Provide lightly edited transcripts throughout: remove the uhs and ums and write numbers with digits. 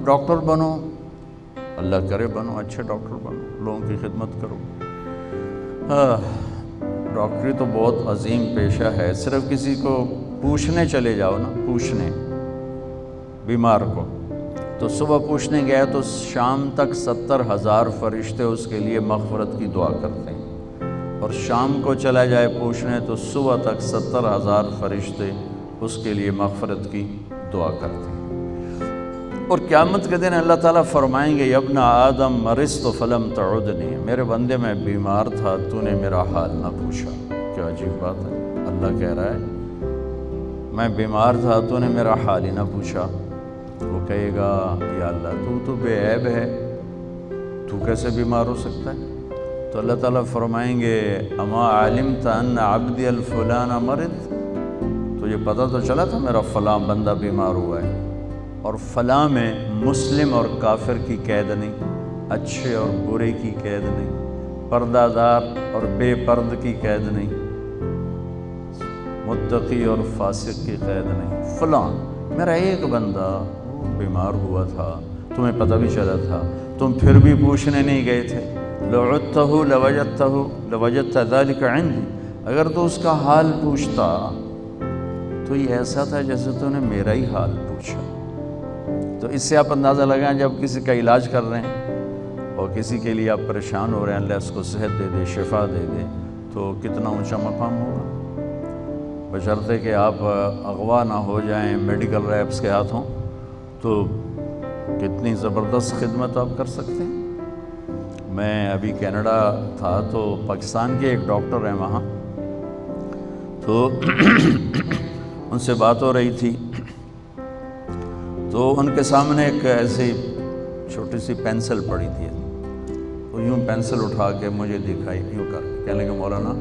Doctor بنو، اللہ کرے بنو، اچھے ڈاکٹر بنو، لوگوں کی خدمت کرو۔ ڈاکٹری تو بہت عظیم پیشہ ہے، صرف کسی کو پوچھنے چلے جاؤ نا، پوچھنے بیمار کو، تو صبح پوچھنے گیا تو شام تک 70,000 فرشتے اس کے لیے مغفرت کی دعا کرتے ہیں، اور شام کو چلا جائے پوچھنے تو صبح تک 70,000 فرشتے اس کے لیے مغفرت کی دعا کرتے ہیں۔ اور قیامت کے دن اللہ تعالیٰ فرمائیں گے یا ابن آدم مرضت فلم تعدنی، میرے بندے میں بیمار تھا تو نے میرا حال نہ پوچھا۔ کیا عجیب بات ہے، اللہ کہہ رہا ہے میں بیمار تھا تو نے میرا حال ہی نہ پوچھا۔ وہ کہے گا یا اللہ تو بے عیب ہے، تو کیسے بیمار ہو سکتا ہے؟ تو اللہ تعالیٰ فرمائیں گے اما علمت ان عبدی الفلان مرض، تجھے پتہ تو چلا تھا میرا فلاں بندہ بیمار ہوا ہے۔ اور فلاں میں مسلم اور کافر کی قید نہیں، اچھے اور برے کی قید نہیں، پردہ دار اور بے پرد کی قید نہیں، متقی اور فاسق کی قید نہیں، فلاں میرا ایک بندہ بیمار ہوا تھا، تمہیں پتہ بھی چلا تھا، تم پھر بھی پوچھنے نہیں گئے تھے۔ لو عدتہ لوجدت ذلک عندی، اگر تو اس کا حال پوچھتا تو یہ ایسا تھا جیسے تو نے میرا ہی حال پوچھا۔ تو اس سے آپ اندازہ لگائیں جب کسی کا علاج کر رہے ہیں اور کسی کے لیے آپ پریشان ہو رہے ہیں، اللہ اس کو صحت دے دے، شفا دے دے، تو کتنا اونچا مقام ہوگا، بشرطے کہ آپ اغوا نہ ہو جائیں میڈیکل ریپس کے ہاتھوں، تو کتنی زبردست خدمت آپ کر سکتے ہیں۔ میں ابھی کینیڈا تھا تو پاکستان کے ایک ڈاکٹر ہیں وہاں، تو ان سے بات ہو رہی تھی، تو ان کے سامنے ایک ایسی چھوٹی سی پینسل پڑی تھی، تو یوں پینسل اٹھا کے مجھے دکھائی، یوں کر کے کہنے لگے مولانا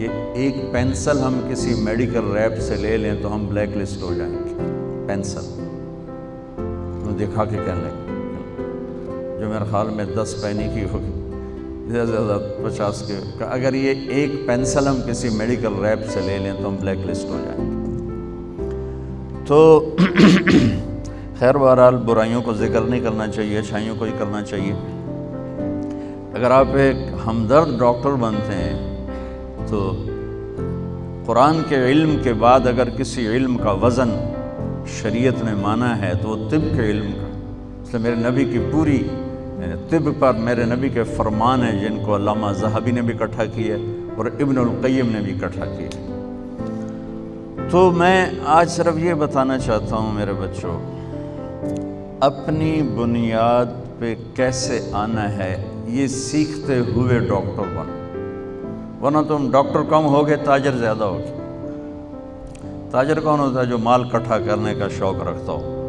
یہ ایک پینسل ہم کسی میڈیکل ریپ سے لے لیں تو ہم بلیک لسٹ ہو جائیں گے، پینسل دکھا کے کہنے لگے، جو میرے خیال میں 10 پینی کی ہوگی، زیادہ زیادہ 50 کے، اگر یہ ایک پینسل ہم کسی میڈیکل ریپ سے لے لیں تو ہم بلیک لسٹ ہو جائیں گے۔ تو خیر بہرحال برائیوں کو ذکر نہیں کرنا چاہیے، اچھائیوں کو ہی کرنا چاہیے۔ اگر آپ ایک ہمدرد ڈاکٹر بنتے ہیں تو قرآن کے علم کے بعد اگر کسی علم کا وزن شریعت نے مانا ہے تو وہ طب کے علم کا، اس لیے میرے نبی کی پوری طب پر میرے نبی کے فرمان ہیں جن کو علامہ ذہبی نے بھی اکٹھا کیا اور ابن القیم نے بھی اکٹھا کیا۔ تو میں آج صرف یہ بتانا چاہتا ہوں میرے بچوں، اپنی بنیاد پہ کیسے آنا ہے یہ سیکھتے ہوئے ڈاکٹر بنو، ورنہ تم ڈاکٹر کم ہوگے تاجر زیادہ ہوگے۔ تاجر کون ہوتا ہے؟ جو مال اکٹھا کرنے کا شوق رکھتا ہو،